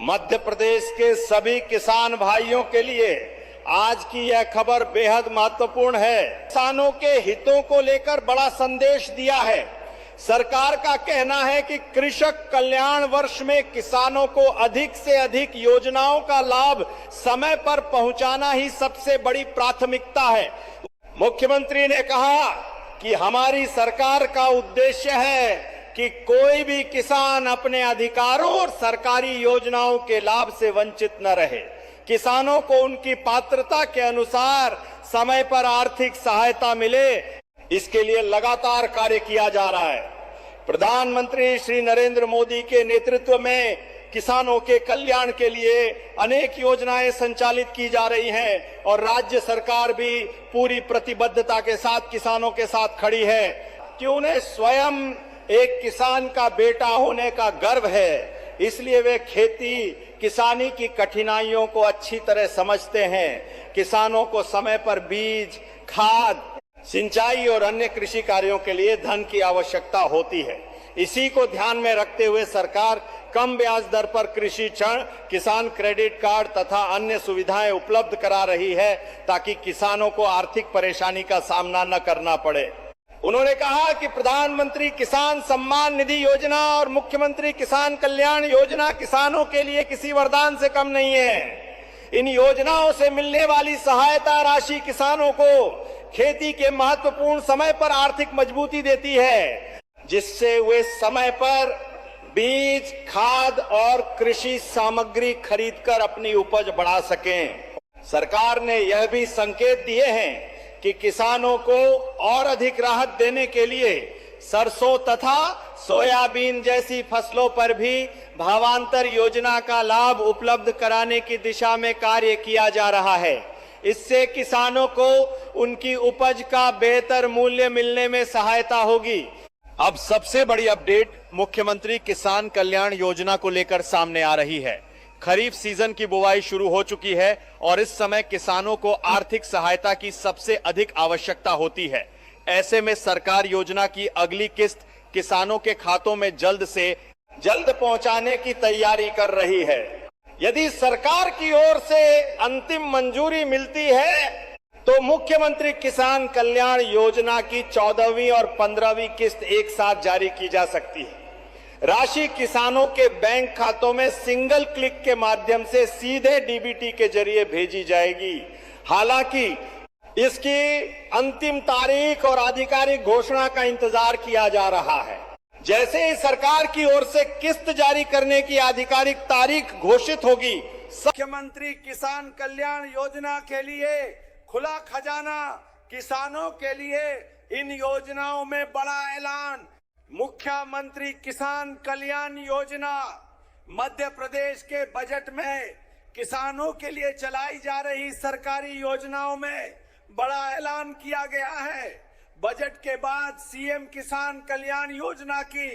मध्य प्रदेश के सभी किसान भाइयों के लिए आज की यह खबर बेहद महत्वपूर्ण है। किसानों के हितों को लेकर बड़ा संदेश दिया है। सरकार का कहना है कि कृषक कल्याण वर्ष में किसानों को अधिक से अधिक योजनाओं का लाभ समय पर पहुंचाना ही सबसे बड़ी प्राथमिकता है। मुख्यमंत्री ने कहा कि हमारी सरकार का उद्देश्य है कि कोई भी किसान अपने अधिकारों और सरकारी योजनाओं के लाभ से वंचित न रहे। किसानों को उनकी पात्रता के अनुसार समय पर आर्थिक सहायता मिले, इसके लिए लगातार कार्य किया जा रहा है। प्रधानमंत्री श्री नरेंद्र मोदी के नेतृत्व में किसानों के कल्याण के लिए अनेक योजनाएं संचालित की जा रही हैं और राज्य सरकार भी पूरी प्रतिबद्धता के साथ किसानों के साथ खड़ी है कि उन्हें स्वयं एक किसान का बेटा होने का गर्व है। इसलिए वे खेती किसानी की कठिनाइयों को अच्छी तरह समझते हैं। किसानों को समय पर बीज, खाद, सिंचाई और अन्य कृषि कार्यों के लिए धन की आवश्यकता होती है। इसी को ध्यान में रखते हुए सरकार कम ब्याज दर पर कृषि ऋण, किसान क्रेडिट कार्ड तथा अन्य सुविधाएं उपलब्ध करा रही है ताकि किसानों को आर्थिक परेशानी का सामना न करना पड़े। उन्होंने कहा कि प्रधानमंत्री किसान सम्मान निधि योजना और मुख्यमंत्री किसान कल्याण योजना किसानों के लिए किसी वरदान से कम नहीं है। इन योजनाओं से मिलने वाली सहायता राशि किसानों को खेती के महत्वपूर्ण समय पर आर्थिक मजबूती देती है, जिससे वे समय पर बीज, खाद और कृषि सामग्री खरीदकर अपनी उपज बढ़ा सकें। सरकार ने यह भी संकेत दिए हैं कि किसानों को और अधिक राहत देने के लिए सरसों तथा सोयाबीन जैसी फसलों पर भी भावांतर योजना का लाभ उपलब्ध कराने की दिशा में कार्य किया जा रहा है। इससे किसानों को उनकी उपज का बेहतर मूल्य मिलने में सहायता होगी। अब सबसे बड़ी अपडेट मुख्यमंत्री किसान कल्याण योजना को लेकर सामने आ रही है। खरीफ सीजन की बुवाई शुरू हो चुकी है और इस समय किसानों को आर्थिक सहायता की सबसे अधिक आवश्यकता होती है। ऐसे में सरकार योजना की अगली किस्त किसानों के खातों में जल्द से जल्द पहुंचाने की तैयारी कर रही है। यदि सरकार की ओर से अंतिम मंजूरी मिलती है तो मुख्यमंत्री किसान कल्याण योजना की 14वीं और 15वीं किस्त एक साथ जारी की जा सकती है। राशि किसानों के बैंक खातों में सिंगल क्लिक के माध्यम से सीधे डीबीटी के जरिए भेजी जाएगी। हालांकि इसकी अंतिम तारीख और आधिकारिक घोषणा का इंतजार किया जा रहा है। जैसे ही सरकार की ओर से किस्त जारी करने की आधिकारिक तारीख घोषित होगी, मुख्यमंत्री किसान कल्याण योजना के लिए खुला खजाना, किसानों के लिए इन योजनाओं में बड़ा ऐलान। मुख्यमंत्री किसान कल्याण योजना मध्य प्रदेश के बजट में किसानों के लिए चलाई जा रही सरकारी योजनाओं में बड़ा ऐलान किया गया है। बजट के बाद सीएम किसान कल्याण योजना की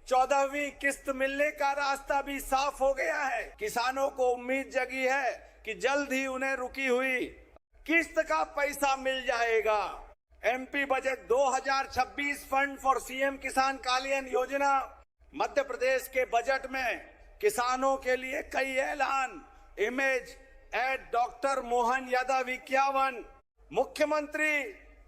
14वीं किस्त मिलने का रास्ता भी साफ हो गया है। किसानों को उम्मीद जगी है कि जल्द ही उन्हें रुकी हुई किस्त का पैसा मिल जाएगा। MP budget 2026 fund for CM किसान कल्याण योजना। मध्य प्रदेश के बजट में किसानों के लिए कई ऐलान। Image at doctor Mohan Yadav 51। मुख्यमंत्री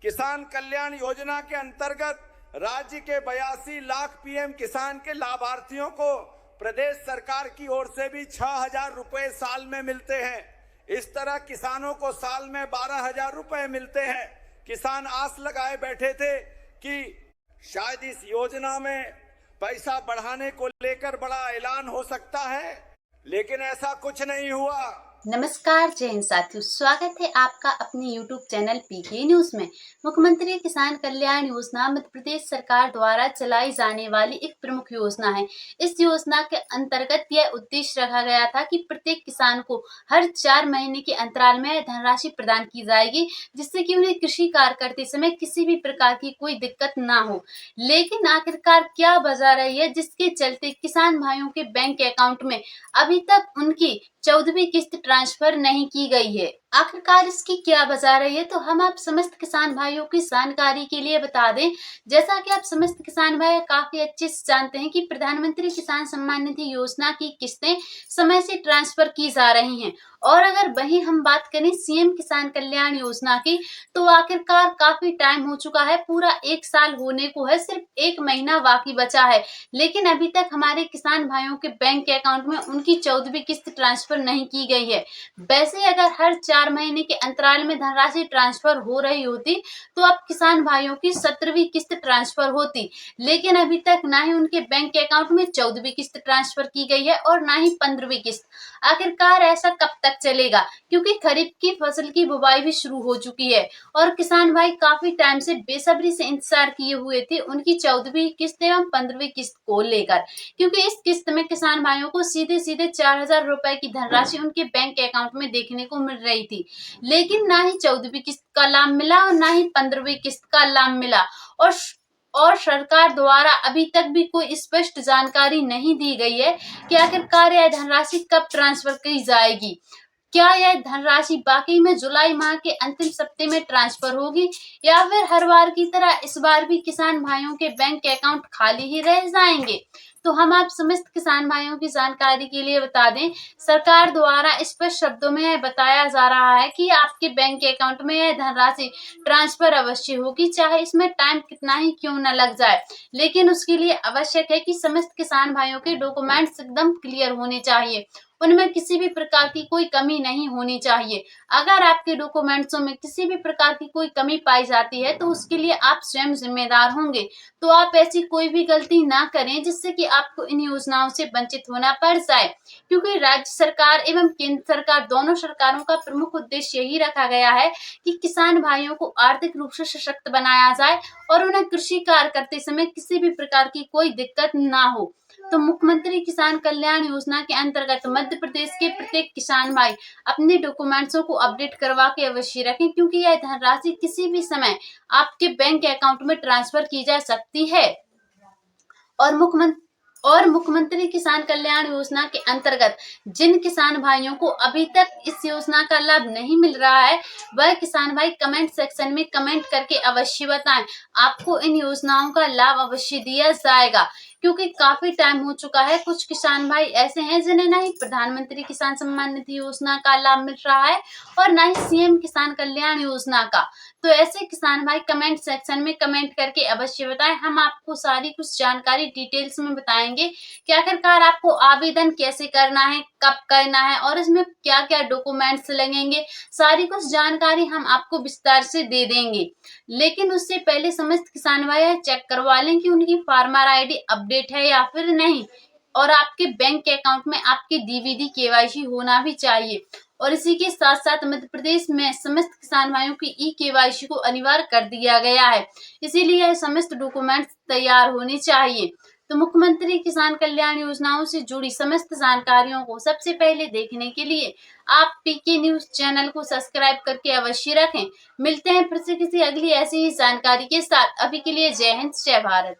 किसान कल्याण योजना के अंतर्गत राज्य के 82 लाख पीएम किसान के लाभार्थियों को प्रदेश सरकार की ओर से भी 6,000 रुपए साल में मिलते हैं। इस तरह किसानों को साल में 12,000 रुपए मिलते हैं। किसान आस लगाए बैठे थे कि शायद इस योजना में पैसा बढ़ाने को लेकर बड़ा ऐलान हो सकता है, लेकिन ऐसा कुछ नहीं हुआ। नमस्कार जय हिंद साथियों, स्वागत है आपका अपने YouTube चैनल पीके न्यूज में। मुख्यमंत्री किसान कल्याण योजना मध्य प्रदेश सरकार द्वारा चलाई जाने वाली एक प्रमुख योजना है। इस योजना के अंतर्गत यह उद्देश्य रखा गया था कि प्रत्येक किसान को हर 4 महीने के अंतराल में धनराशि प्रदान की जाएगी, जिससे कि उन्हें कृषि कार्य करते समय किसी भी प्रकार की कोई दिक्कत ना हो। लेकिन आखिरकार क्या वजह रही है जिसके चलते किसान भाइयों के बैंक अकाउंट में अभी तक उनकी 14वीं किस्त ट्रांसफर नहीं की गई है। आखिरकार इसकी क्या वजह रही है, तो हम आप समस्त किसान भाइयों की जानकारी के लिए बता दें। जैसा कि आप समस्त किसान भाई काफी अच्छे से जानते हैं कि प्रधानमंत्री किसान सम्मान निधि योजना की किस्तें समय से ट्रांसफर की जा रही हैं। और अगर वहीं हम बात करें सीएम किसान कल्याण योजना की, तो आखिरकार काफी टाइम हो चुका है, पूरा 1 साल होने को है, सिर्फ 1 महीना बाकी बचा है, लेकिन अभी तक हमारे किसान भाइयों के बैंक अकाउंट में उनकी 14वीं किस्त ट्रांसफर नहीं की गई है। वैसे अगर हर 4 महीने के अंतराल में धनराशि ट्रांसफर हो रही होती, तो अब किसान भाइयों की 17वीं किस्त ट्रांसफर होती, लेकिन अभी तक ना ही उनके बैंक अकाउंट में 14वीं किस्त ट्रांसफर की गई है और ना ही 15वीं किस्त। आखिरकार ऐसा कब तक चलेगा, क्योंकि खरीफ की फसल की बुवाई भी शुरू हो चुकी है और किसान भाई काफी टाइम से बेसब्री से इंतजार किए हुए थे उनकी 14वीं किस्त एवं 15वीं किस्त को लेकर, क्योंकि इस किस्त में किसान भाइयों को सीधे सीधे 4,000 रुपए की धनराशि उनके बैंक अकाउंट में देखने को मिल रही थी, लेकिन ना ही 14वीं किस्त का लाभ मिला और ना ही 15वीं किस्त का लाभ मिला। और सरकार द्वारा अभी तक भी कोई स्पष्ट जानकारी नहीं दी गई है कि आखिरकार यह धनराशि कब ट्रांसफर की जाएगी। क्या यह धनराशि वाकई में जुलाई माह के अंतिम सप्ताह में ट्रांसफर होगी, या फिर हर बार की तरह इस बार भी किसान भाइयों के बैंक अकाउंट खाली ही रह जाएंगे? तो हम आप समस्त किसान भाइयों की जानकारी के लिए बता दें, सरकार द्वारा स्पष्ट शब्दों में यह बताया जा रहा है कि आपके बैंक अकाउंट में यह धनराशि ट्रांसफर अवश्य होगी, चाहे इसमें टाइम कितना ही क्यों न लग जाए, लेकिन उसके लिए आवश्यक है कि समस्त किसान भाइयों के डॉक्यूमेंट्स एकदम क्लियर होने चाहिए, उनमें किसी भी प्रकार की कोई कमी नहीं होनी चाहिए। अगर आपके डॉक्यूमेंट्सों में किसी भी प्रकार की कोई कमी पाई जाती है, तो उसके लिए आप स्वयं जिम्मेदार होंगे। तो आप ऐसी कोई भी गलती ना करें जिससे कि आपको इन योजनाओं से वंचित होना पड़ जाए, क्योंकि राज्य सरकार एवं केंद्र सरकार दोनों सरकारों का प्रमुख उद्देश्य यही रखा गया है कि किसान भाइयों को आर्थिक रूप से सशक्त बनाया जाए और उन्हें कृषि कार्य करते समय किसी भी प्रकार की कोई दिक्कत ना हो। तो मुख्यमंत्री किसान कल्याण योजना के अंतर्गत मध्य प्रदेश के प्रत्येक किसान भाई अपने डॉक्यूमेंट्सों को अपडेट करवा के अवश्य रखें, क्योंकि यह धनराशि किसी भी समय आपके बैंक अकाउंट में ट्रांसफर की जा सकती है। और मुख्यमंत्री किसान कल्याण योजना के अंतर्गत जिन किसान भाइयों को अभी तक इस योजना का लाभ नहीं मिल रहा है, वह किसान भाई कमेंट सेक्शन में कमेंट करके अवश्य बताएं, आपको इन योजनाओं का लाभ अवश्य दिया जाएगा। क्योंकि काफी टाइम हो चुका है, कुछ किसान भाई ऐसे हैं जिन्हें ना ही प्रधानमंत्री किसान सम्मान निधि योजना का लाभ मिल रहा है और ना ही सीएम किसान कल्याण योजना का। तो ऐसे किसान भाई कमेंट सेक्शन में कमेंट करके अवश्य बताएं, हम आपको सारी कुछ जानकारी डिटेल्स में बताएंगे कि आखिरकार आपको आवेदन कैसे करना है, कब करना है और इसमें क्या क्या डॉक्यूमेंट्स लगेंगे, सारी कुछ जानकारी हम आपको विस्तार से दे देंगे। लेकिन उससे पहले समस्त किसान भाई चेक करवा लें कि उनकी फार्मर आईडी अपडेट है या फिर नहीं, और आपके बैंक अकाउंट में आपकी डीवीडी केवाईसी होना भी चाहिए। और इसी के साथ साथ मध्य प्रदेश में समस्त किसान भाइयों की ई केवाईसी को अनिवार्य कर दिया गया है, इसीलिए यह समस्त डॉक्यूमेंट्स तैयार होने चाहिए। तो मुख्यमंत्री किसान कल्याण योजनाओं से जुड़ी समस्त जानकारियों को सबसे पहले देखने के लिए आप पीके न्यूज चैनल को सब्सक्राइब करके अवश्य रखें। मिलते हैं फिर से किसी अगली ऐसी ही जानकारी के साथ। अभी के लिए जय हिंद, जय भारत।